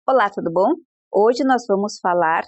Olá, tudo bom? Hoje nós vamos falar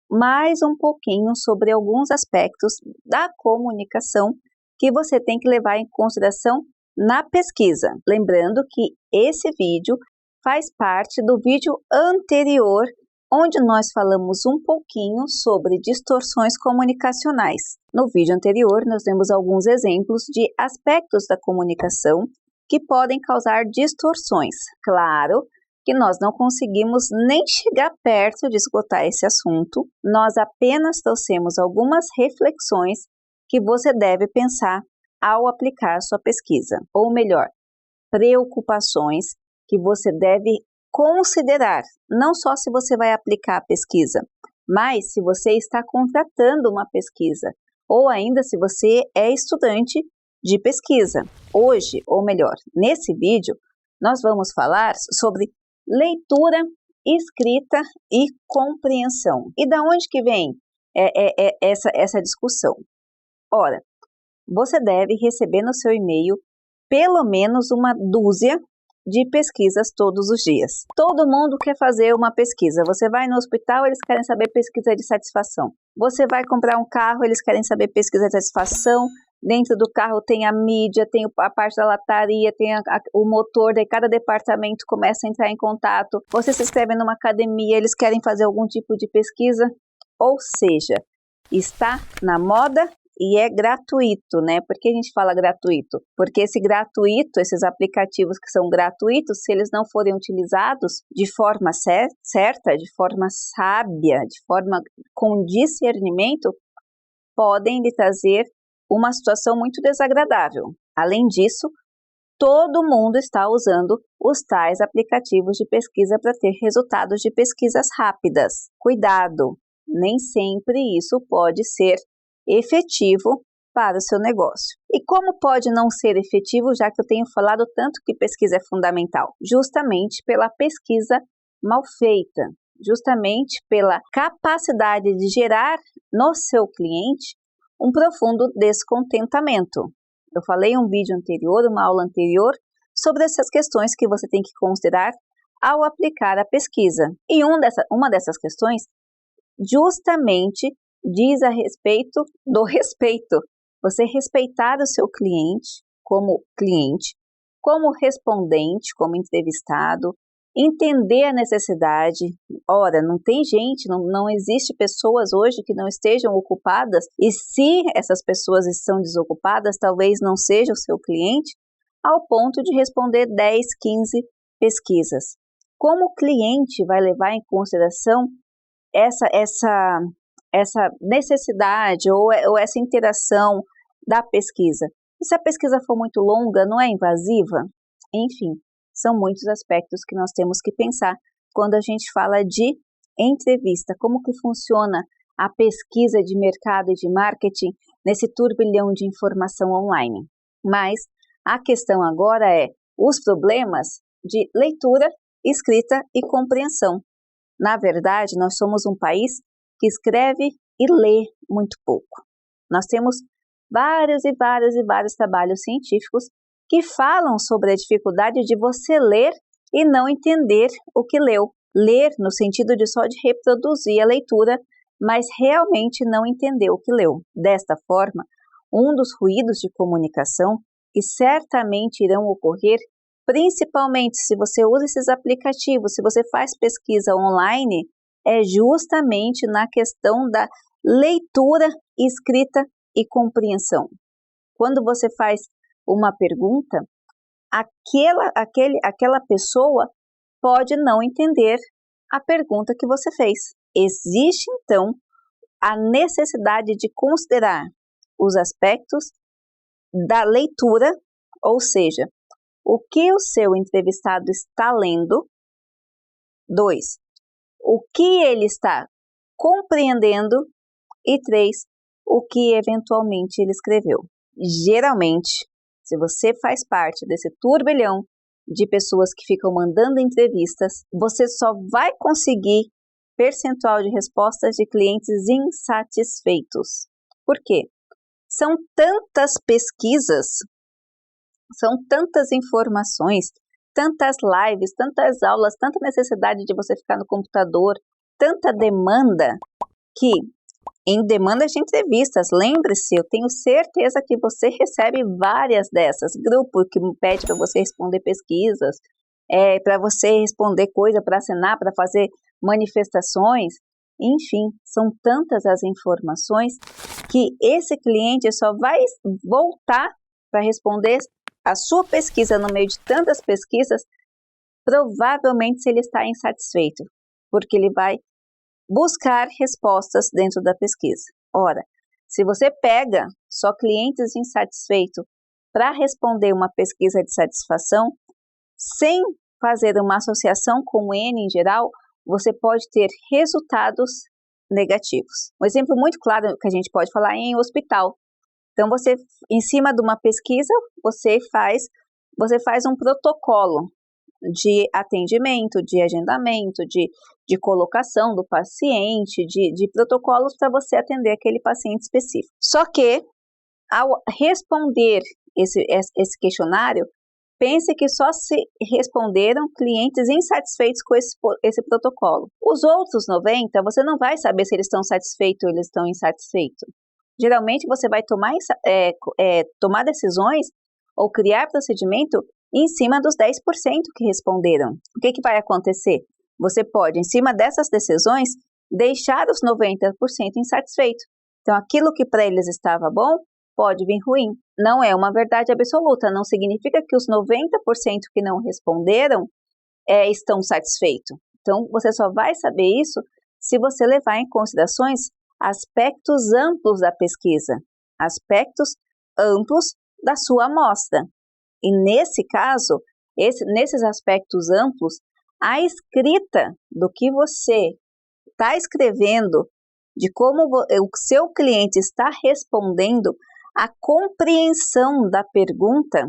mais um pouquinho sobre alguns aspectos da comunicação que você tem que levar em consideração na pesquisa. Lembrando que esse vídeo faz parte do vídeo anterior, onde nós falamos um pouquinho sobre distorções comunicacionais. No vídeo anterior, nós demos alguns exemplos de aspectos da comunicação que podem causar distorções. Claro que nós não conseguimos nem chegar perto de esgotar esse assunto, nós apenas trouxemos algumas reflexões que você deve pensar ao aplicar sua pesquisa, ou melhor, preocupações que você deve considerar, não só se você vai aplicar a pesquisa, mas se você está contratando uma pesquisa, ou ainda se você é estudante de pesquisa. Hoje, ou melhor, nesse vídeo, nós vamos falar sobre leitura, escrita e compreensão. E da onde que vem essa discussão? Ora, você deve receber no seu e-mail pelo menos uma dúzia de pesquisas todos os dias. Todo mundo quer fazer uma pesquisa. Você vai no hospital, eles querem saber pesquisa de satisfação. Você vai comprar um carro, eles querem saber pesquisa de satisfação. Dentro do carro tem a mídia, tem a parte da lataria, tem o motor, daí cada departamento começa a entrar em contato. Você se inscreve numa academia, eles querem fazer algum tipo de pesquisa. Ou seja, está na moda e é gratuito, né? Por que a gente fala gratuito? Porque esses aplicativos que são gratuitos, se eles não forem utilizados de forma certa, de forma sábia, de forma com discernimento, podem lhe trazer uma situação muito desagradável. Além disso, todo mundo está usando os tais aplicativos de pesquisa para ter resultados de pesquisas rápidas. Cuidado, nem sempre isso pode ser efetivo para o seu negócio. E como pode não ser efetivo, já que eu tenho falado tanto que pesquisa é fundamental? Justamente pela pesquisa mal feita, justamente pela capacidade de gerar no seu cliente um profundo descontentamento. Eu falei em um vídeo anterior, uma aula anterior, sobre essas questões que você tem que considerar ao aplicar a pesquisa. E uma dessas questões justamente diz a respeito do respeito. Você respeitar o seu cliente, como respondente, como entrevistado, entender a necessidade. Ora, não tem gente, não existe pessoas hoje que não estejam ocupadas, e se essas pessoas estão desocupadas, talvez não seja o seu cliente, ao ponto de responder 10, 15 pesquisas. Como o cliente vai levar em consideração essa necessidade ou essa interação da pesquisa? E se a pesquisa for muito longa, não é invasiva? Enfim, são muitos aspectos que nós temos que pensar quando a gente fala de entrevista. Como que funciona a pesquisa de mercado e de marketing nesse turbilhão de informação online? Mas a questão agora é os problemas de leitura, escrita e compreensão. Na verdade, nós somos um país que escreve e lê muito pouco. Nós temos vários trabalhos científicos que falam sobre a dificuldade de você ler e não entender o que leu. Ler no sentido de só de reproduzir a leitura, mas realmente não entender o que leu. Desta forma, um dos ruídos de comunicação que certamente irão ocorrer, principalmente se você usa esses aplicativos, se você faz pesquisa online, é justamente na questão da leitura, escrita e compreensão. Quando você faz uma pergunta, aquela pessoa pode não entender a pergunta que você fez. Existe, então, a necessidade de considerar os aspectos da leitura, ou seja, o que o seu entrevistado está lendo. 2, o que ele está compreendendo. E 3, o que eventualmente ele escreveu. Geralmente, se você faz parte desse turbilhão de pessoas que ficam mandando entrevistas, você só vai conseguir percentual de respostas de clientes insatisfeitos. Por quê? São tantas pesquisas, são tantas informações tantas lives, tantas aulas, tanta necessidade de você ficar no computador, tanta demanda, que em demandas de entrevistas, lembre-se, eu tenho certeza que você recebe várias dessas, grupo que pede para você responder pesquisas, para você responder coisa, para assinar, para fazer manifestações, enfim, são tantas as informações que esse cliente só vai voltar para responder a sua pesquisa no meio de tantas pesquisas, provavelmente se ele está insatisfeito, porque ele vai buscar respostas dentro da pesquisa. Ora, se você pega só clientes insatisfeitos para responder uma pesquisa de satisfação, sem fazer uma associação com o N em geral, você pode ter resultados negativos. Um exemplo muito claro que a gente pode falar é em hospital. Então, você, em cima de uma pesquisa, você faz um protocolo de atendimento, de agendamento, de colocação do paciente, de protocolos para você atender aquele paciente específico. Só que, ao responder esse questionário, pense que só se responderam clientes insatisfeitos com esse protocolo. Os outros 90, você não vai saber se eles estão satisfeitos ou eles estão insatisfeitos. Geralmente, você vai tomar decisões ou criar procedimento em cima dos 10% que responderam. O que vai acontecer? Você pode, em cima dessas decisões, deixar os 90% insatisfeitos. Então, aquilo que para eles estava bom, pode vir ruim. Não é uma verdade absoluta, não significa que os 90% que não responderam estão satisfeitos. Então, você só vai saber isso se você levar em considerações aspectos amplos da pesquisa, aspectos amplos da sua amostra. E nesse caso, nesses aspectos amplos, a escrita do que você está escrevendo, de como o seu cliente está respondendo, a compreensão da pergunta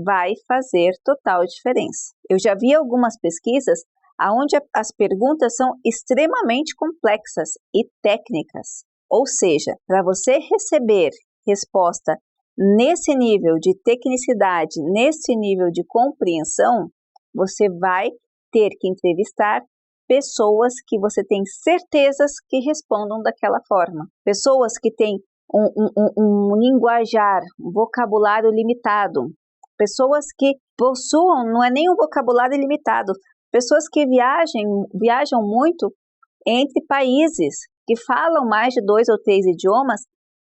vai fazer total diferença. Eu já vi algumas pesquisas onde as perguntas são extremamente complexas e técnicas. Ou seja, para você receber resposta nesse nível de tecnicidade, nesse nível de compreensão, você vai ter que entrevistar pessoas que você tem certezas que respondam daquela forma. Pessoas que têm um linguajar, um vocabulário limitado. Pessoas que possuam, não é nem um vocabulário limitado, pessoas que viajam muito entre países, que falam mais de 2 ou 3 idiomas,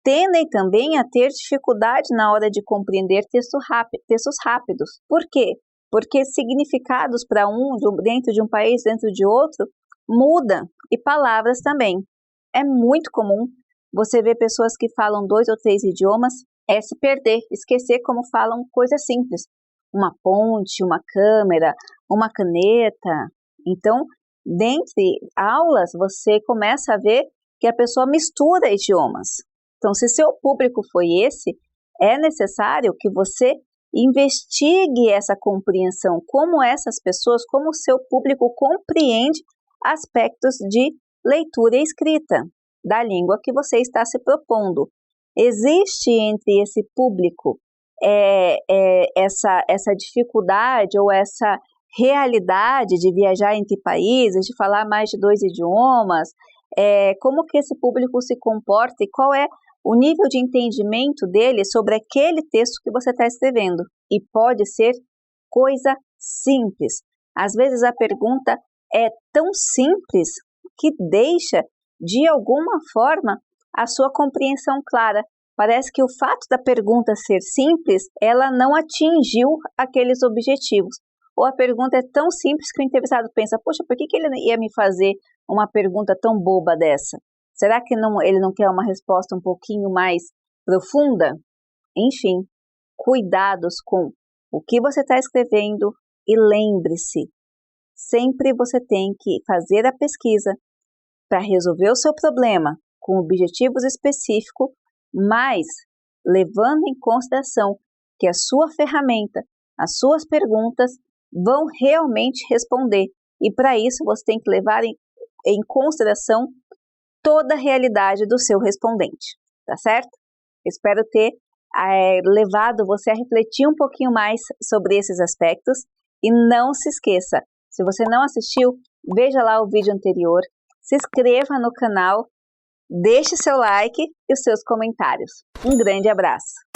tendem também a ter dificuldade na hora de compreender textos rápidos. Por quê? Porque significados para dentro de um país, dentro de outro, muda, e palavras também. É muito comum você ver pessoas que falam 2 ou 3 idiomas se perder, esquecer como falam coisas simples. Uma ponte, uma câmera, uma caneta. Então, dentre aulas, você começa a ver que a pessoa mistura idiomas. Então, se seu público foi esse, é necessário que você investigue essa compreensão, como essas pessoas, como o seu público compreende aspectos de leitura e escrita da língua que você está se propondo. Existe entre esse público essa dificuldade ou essa realidade de viajar entre países, de falar mais de 2 idiomas, como que esse público se comporta e qual é o nível de entendimento dele sobre aquele texto que você está escrevendo. E pode ser coisa simples. Às vezes a pergunta é tão simples que deixa, de alguma forma, a sua compreensão clara. Parece que o fato da pergunta ser simples, ela não atingiu aqueles objetivos. Ou a pergunta é tão simples que o entrevistado pensa, poxa, por que ele ia me fazer uma pergunta tão boba dessa? Será que ele não quer uma resposta um pouquinho mais profunda? Enfim, cuidados com o que você está escrevendo e lembre-se, sempre você tem que fazer a pesquisa para resolver o seu problema com objetivos específicos, mas levando em consideração que a sua ferramenta, as suas perguntas vão realmente responder. E para isso você tem que levar em consideração toda a realidade do seu respondente, tá certo? Espero ter levado você a refletir um pouquinho mais sobre esses aspectos E não se esqueça, se você não assistiu, veja lá o vídeo anterior, se inscreva no canal, deixe seu like e os seus comentários. Um grande abraço!